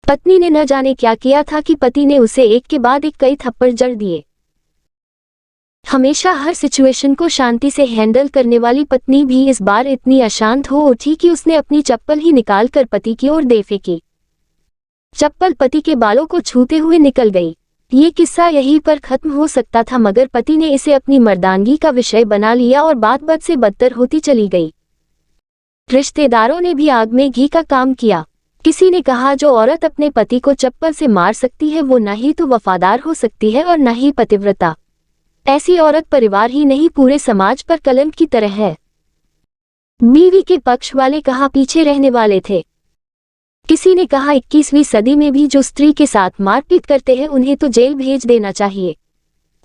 पत्नी ने न जाने क्या किया था कि पति ने उसे एक के बाद एक कई थप्पड़ जड़ दिए। हमेशा हर सिचुएशन को शांति से हैंडल करने वाली पत्नी भी इस बार इतनी अशांत हो उठी कि उसने अपनी चप्पल ही निकालकर पति की ओर दे फेंकी। चप्पल पति के बालों को छूते हुए निकल गई। ये किस्सा यहीं पर खत्म हो सकता था, मगर पति ने इसे अपनी मर्दानगी का विषय बना लिया और बात बद से बदतर होती चली गई। रिश्तेदारों ने भी आग में घी का काम किया। किसी ने कहा, जो औरत अपने पति को चप्पल से मार सकती है वो न ही तो वफादार हो सकती है और न ही पतिव्रता। ऐसी औरत परिवार ही नहीं पूरे समाज पर कलंक की तरह है। बीवी के पक्ष वाले कहा पीछे रहने वाले थे। किसी ने कहा 21वीं सदी में भी जो स्त्री के साथ मारपीट करते हैं उन्हें तो जेल भेज देना चाहिए।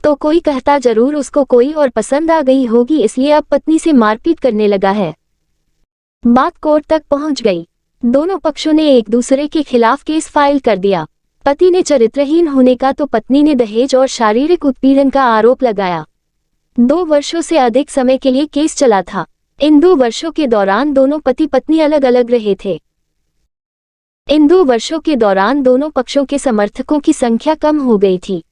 तो कोई कहता जरूर उसको कोई और पसंद आ गई होगी इसलिए अब पत्नी से मारपीट करने लगा है। बात कोर्ट तक पहुंच गई। दोनों पक्षों ने एक दूसरे के खिलाफ केस फाइल कर दिया। पति ने चरित्रहीन होने का तो पत्नी ने दहेज और शारीरिक उत्पीड़न का आरोप लगाया। 2 वर्षों से अधिक समय के लिए केस चला था। इन 2 वर्षों के दौरान दोनों पति पत्नी अलग अलग रहे थे। इन 2 वर्षों के दौरान दोनों पक्षों के समर्थकों की संख्या कम हो गई थी।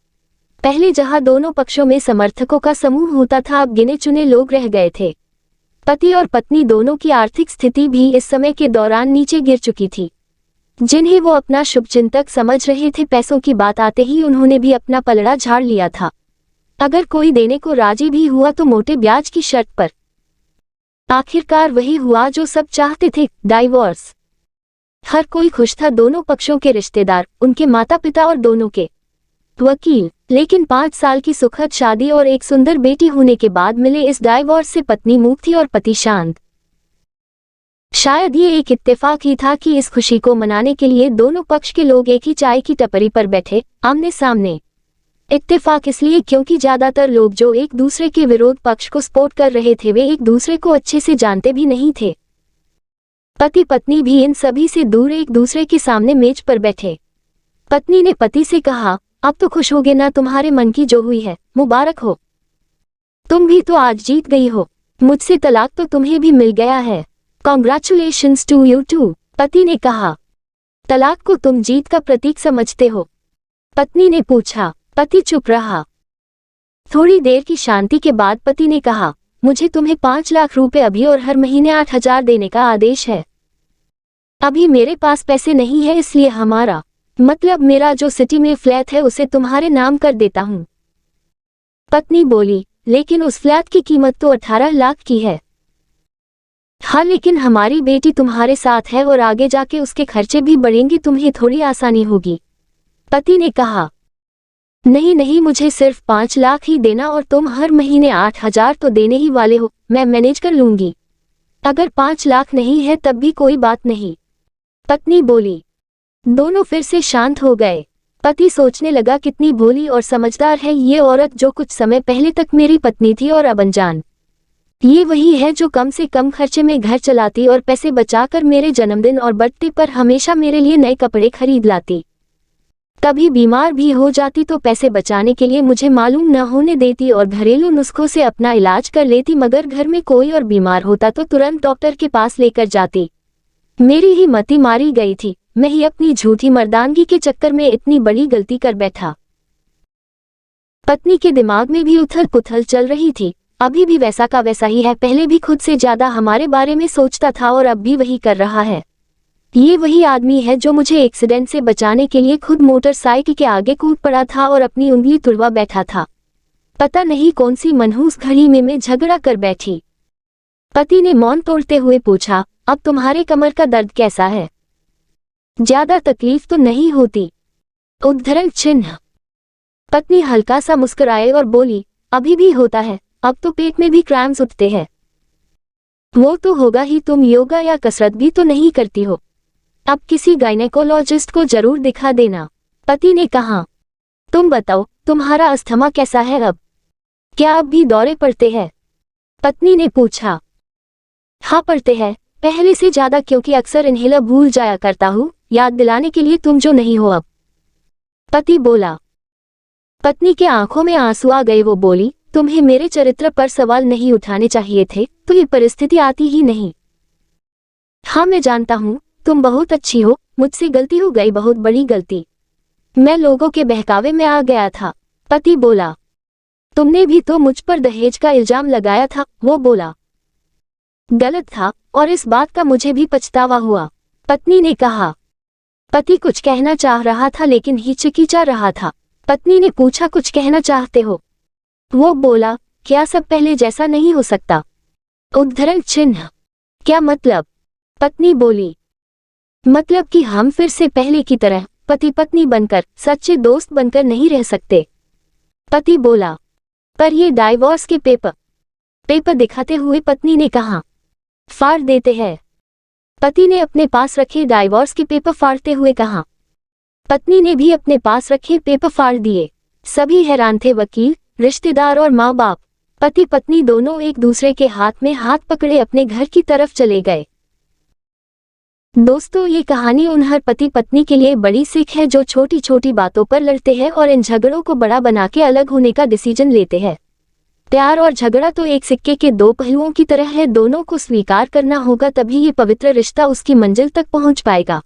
पहले जहां दोनों पक्षों में समर्थकों का समूह होता था, अब गिने चुने लोग रह गए थे। पति और पत्नी दोनों की आर्थिक स्थिति भी इस समय के दौरान नीचे गिर चुकी थी। जिन्हें वो अपना शुभचिंतक समझ रहे थे, पैसों की बात आते ही उन्होंने भी अपना पलड़ा झाड़ लिया था। अगर कोई देने को राजी भी हुआ तो मोटे ब्याज की शर्त पर। आखिरकार वही हुआ जो सब चाहते थे, डाइवोर्स। हर कोई खुश था, दोनों पक्षों के रिश्तेदार, उनके माता पिता और दोनों के वकील। लेकिन 5 साल की सुखद शादी और एक सुंदर बेटी होने के बाद मिले इस डाइवोर्स से पत्नी मूक थी और पति शांत। शायद ये एक इत्तेफाक ही था कि इस खुशी को मनाने के लिए दोनों पक्ष के लोग एक ही चाय की टपरी पर बैठे, आमने सामने। इत्तेफाक इसलिए क्योंकि ज्यादातर लोग जो एक दूसरे के विरोध पक्ष को सपोर्ट कर रहे थे वे एक दूसरे को अच्छे से जानते भी नहीं थे। पति पत्नी भी इन सभी से दूर एक दूसरे के सामने मेज पर बैठे। पत्नी ने पति से कहा, अब तो खुश होगे ना, तुम्हारे मन की जो हुई है मुबारक हो। तुम भी तो आज जीत गई हो, मुझसे तलाक तो तुम्हें भी मिल गया है। Congratulations to you too. पति ने कहा, तलाक को तुम जीत का प्रतीक समझते हो? पत्नी ने पूछा। पति चुप रहा। थोड़ी देर की शांति के बाद पति ने कहा, मुझे तुम्हें 5 लाख रुपए अभी और हर महीने 8,000 देने का आदेश है। अभी मेरे पास पैसे नहीं है, इसलिए हमारा मतलब मेरा जो सिटी में फ्लैट है उसे तुम्हारे नाम कर देता हूँ। पत्नी बोली, लेकिन उस फ्लैट की कीमत तो 18 लाख की है। हाँ, लेकिन हमारी बेटी तुम्हारे साथ है और आगे जाके उसके खर्चे भी बढ़ेंगे, तुम्हें थोड़ी आसानी होगी। पति ने कहा, नहीं नहीं, मुझे सिर्फ 5 लाख ही देना और तुम हर महीने 8,000 तो देने ही वाले हो, मैं मैनेज कर लूंगी। अगर 5 लाख नहीं है तब भी कोई बात नहीं। पत्नी बोली। दोनों फिर से शांत हो गए। पति सोचने लगा, कितनी भोली और समझदार है ये औरत जो कुछ समय पहले तक मेरी पत्नी थी और अब अनजान। ये वही है जो कम से कम खर्चे में घर चलाती और पैसे बचाकर मेरे जन्मदिन और बर्थडे पर हमेशा मेरे लिए नए कपड़े खरीद लाती। कभी बीमार भी हो जाती तो पैसे बचाने के लिए मुझे मालूम न होने देती और घरेलू नुस्खों से अपना इलाज कर लेती, मगर घर में कोई और बीमार होता तो तुरंत डॉक्टर के पास लेकर जाती। मेरी ही मति मारी गई थी, मैं ही अपनी झूठी मर्दानगी के चक्कर में इतनी बड़ी गलती कर बैठा। पत्नी के दिमाग में भी उथल पुथल चल रही थी। अभी भी वैसा का वैसा ही है, पहले भी खुद से ज्यादा हमारे बारे में सोचता था और अब भी वही कर रहा है। ये वही आदमी है जो मुझे एक्सीडेंट से बचाने के लिए खुद मोटरसाइकिल के आगे कूद पड़ा था और अपनी उंगली तुड़वा बैठा था। पता नहीं कौन सी मनहूस घड़ी में मैं झगड़ा कर बैठी। पति ने मौन तोड़ते हुए पूछा, अब तुम्हारे कमर का दर्द कैसा है? ज्यादा तकलीफ तो नहीं होती? उद्धरण चिन्ह। पत्नी हल्का सा मुस्कुराए और बोली, अभी भी होता है, अब तो पेट में भी क्रैम्स उठते हैं। वो तो होगा ही, तुम योगा या कसरत भी तो नहीं करती हो। अब किसी गायनेकोलॉजिस्ट को जरूर दिखा देना। पति ने कहा, तुम बताओ तुम्हारा अस्थमा कैसा है अब? क्या अब भी दौरे पड़ते हैं? पत्नी ने पूछा। हाँ पड़ते हैं, पहले से ज्यादा, क्योंकि अक्सर इन्हेलर भूल जाया करता हूँ, याद दिलाने के लिए तुम जो नहीं हो अब। पति बोला। पत्नी के आंखों में आंसू आ गए। वो बोली, तुम्हें मेरे चरित्र पर सवाल नहीं उठाने चाहिए थे, तो ये परिस्थिति आती ही नहीं। हाँ मैं जानता हूँ तुम बहुत अच्छी हो, मुझसे गलती हो गई, बहुत बड़ी गलती। मैं लोगों के बहकावे में आ गया था। पति बोला, तुमने भी तो मुझ पर दहेज का इल्जाम लगाया था। वो बोला, गलत था और इस बात का मुझे भी पछतावा हुआ। पत्नी ने कहा। पति कुछ कहना चाह रहा था लेकिन हिचकिचा रहा था। पत्नी ने पूछा, कुछ कहना चाहते हो? वो बोला, क्या सब पहले जैसा नहीं हो सकता? उद्धरण चिन्ह। क्या मतलब? पत्नी बोली, मतलब कि हम फिर से पहले की तरह पति पत्नी बनकर, सच्चे दोस्त बनकर नहीं रह सकते। पति बोला, पर ये डाइवोर्स के पेपर दिखाते हुए पत्नी ने कहा, फाड़ देते हैं। पति ने अपने पास रखे डाइवोर्स के पेपर फाड़ते हुए कहा। पत्नी ने भी अपने पास रखे पेपर फाड़ दिए। सभी हैरान थे, वकील, रिश्तेदार और माँ बाप। पति पत्नी दोनों एक दूसरे के हाथ में हाथ पकड़े अपने घर की तरफ चले गए। दोस्तों, ये कहानी उन हर पति पत्नी के लिए बड़ी सीख है जो छोटी छोटी बातों पर लड़ते हैं और इन झगड़ों को बड़ा बना के अलग होने का डिसीजन लेते हैं। प्यार और झगड़ा तो एक सिक्के के दो पहलुओं की तरह है, दोनों को स्वीकार करना होगा, तभी ये पवित्र रिश्ता उसकी मंजिल तक पहुंच पाएगा।